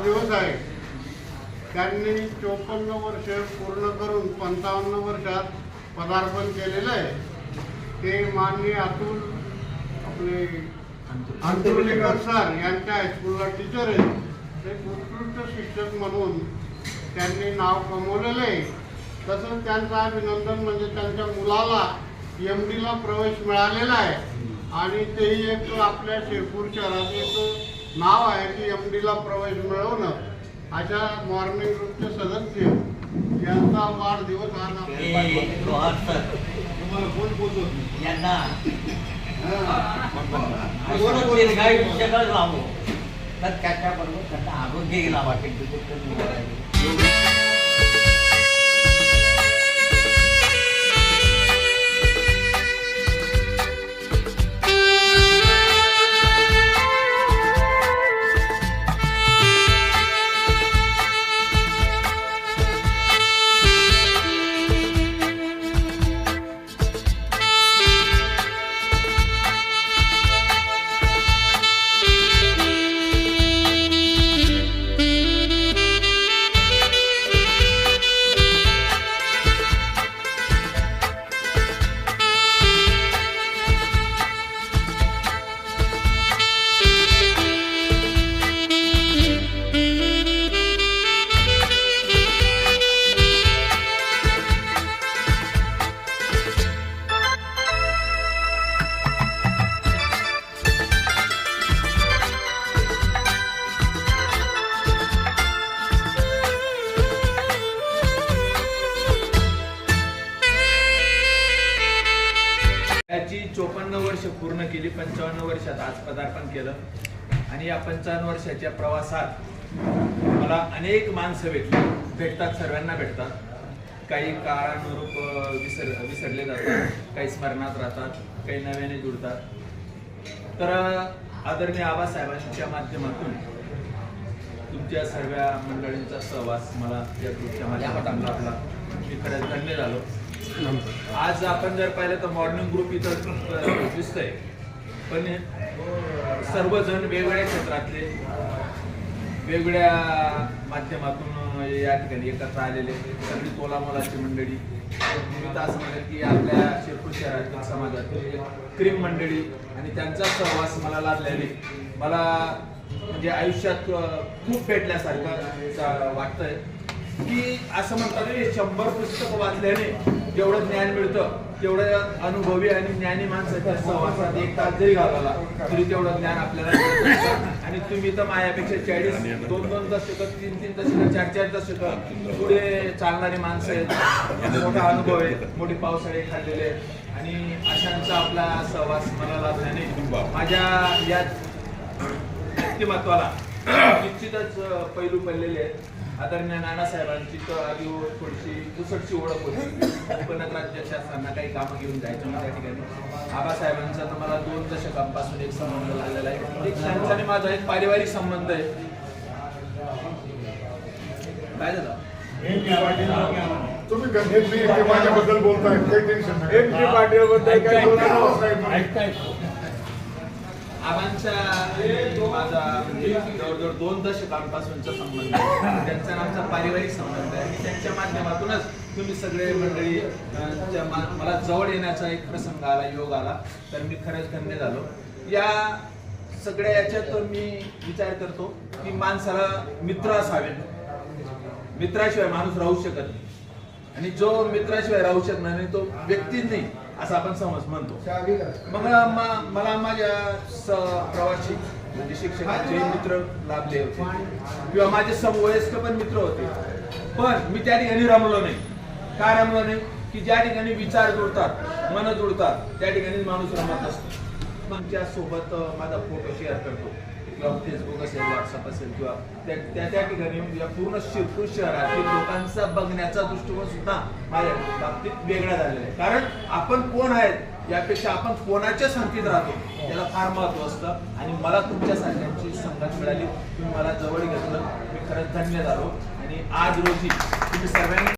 वाढदिवस आहे. त्यांनी 54 वर्ष पूर्ण करून 55 वर्षात पदार्पण केलेलं आहे. ते माननीय अतुल आपले अंतुलेकर सर यांच्या हायस्कूलला टीचर आहेत. एक उत्कृष्ट शिक्षक म्हणून त्यांनी नाव कमवलेलं आहे. तसंच त्यांचं अभिनंदन म्हणजे त्यांच्या मुलाला MDला प्रवेश मिळालेला आहे आणि तेही एक आपल्या शिरपूर शहरात एक नाव आहे की MDला प्रवेश मिळवणं. अशा मॉर्निंग ग्रुपचे सदस्य यांचा वाढदिवस आज यांना त्याच्याबरोबर त्यांना आरोग्य लावा. याची 54 वर्ष पूर्ण केली. 55 वर्षात आज पदार्पण केलं आणि या 55 वर्षाच्या प्रवासात मला अनेक माणसं भेटतात. सर्वांना भेटतात. काही काळानुरूप विसरले जातात, काही स्मरणात राहतात, काही नव्याने जुळतात. तर आदरणीय आबासाहेबांच्या माध्यमातून तुमच्या सर्व मंडळींचा सहवास मला या ग्रुपच्या माध्यमातून लाभला. मी खरंच धन्य झालो. आज आपण जर पाहिलं तर मॉर्निंग ग्रुप इथं दिसतंय, पण सर्वजण वेगवेगळ्या क्षेत्रातले वेगवेगळ्या माध्यमातून या ठिकाणी एकत्र आलेले सगळी तोलामोलाची मंडळी. मी तर असं म्हणेल की आपल्या शिरपूर शहरातील समाजातील क्रीम मंडळी आणि त्यांचा सहवास मला लाभल्याने मला म्हणजे आयुष्यात खूप भेटल्यासारखं वाटतंय. की असं म्हणतात की 100 पुस्तकं वाचल्याने जेवढं ज्ञान मिळतं तेवढं अनुभवी आणि ज्ञानी माणसाच्या सहवासात 1 तास जरी घालवला तरी तेवढं ज्ञान आपल्याला मिळतं. आणि तुम्ही तर माझ्यापेक्षा 40 2 दशकं 3 दशकं 4 दशकं पुढे चालणारी माणसं आहेत. मोठा अनुभव आहे, मोठी पावसाळे खाल्लेले आणि अशांचा आपला सहवास मला लाभल्याने माझ्या या व्यक्तिमत्वाला निश्चितच पैलू पडलेले आहेत. आदरणीय नानासाहेबांची तर आधी थोडीशी दुसरची ओळख होती. उपनगराध्यक्ष असताना काही कामं घेऊन जायचं त्या ठिकाणी. आबासाहेबांचा तर मला 2 दशकांपासून एक संबंध लागलेला आहे. एक त्यांचा आणि माझा एक पारिवारिक संबंध आहे. काय झालं तुम्ही गणेशबद्दल बोलताय, काही टेन्शन नाही. MP पाटील बद्दल काय बोलणार? आबांचा माझा म्हणजे जवळजवळ 2 दशकांपासूनचा संबंध आहे. त्यांचा आमचा पारिवारिक संबंध आहे आणि त्यांच्या माध्यमातूनच तुम्ही सगळे मंडळी मला जवळ येण्याचा एक प्रसंग आला, योग आला. तर मी खरंच धन्य झालो. या सगळ्या याच्यात मी विचार करतो की माणसाला मित्र असावे. मित्राशिवाय माणूस राहू शकत नाही आणि जो मित्राशिवाय राहू शकणार नाही तो व्यक्तीच नाही असं आपण समज म्हणतो. मग मला माझ्या प्रवासी म्हणजे शिक्षकांचे मित्र लाभले होते किंवा माझे समवयस्क पण मित्र होते. पण मी त्या ठिकाणी रमलो नाही. का रमलो नाही? की ज्या ठिकाणी विचार जुळतात, मन जुळतात त्या ठिकाणी माणूस रमत असतो. मग त्या सोबत माझा फोटो शेअर करतो किंवा फेसबुक असेल, व्हॉट्सअप असेल किंवा त्या ठिकाणी या पूर्ण शिरपूर शहरातील लोकांचा बघण्याचा दृष्टिकोन सुद्धा माझ्या बाबतीत वेगळा झालेला आहे. कारण आपण कोण आहेत यापेक्षा आपण कोणाच्या संगतीत राहतो याला फार महत्व असतं. आणि मला तुमच्या सगळ्यांची संगत मिळाली, तुम्ही मला जवळ घेतलं, मी खरंच धन्य झालो. आणि आज रोजी तुम्ही सर्वांनी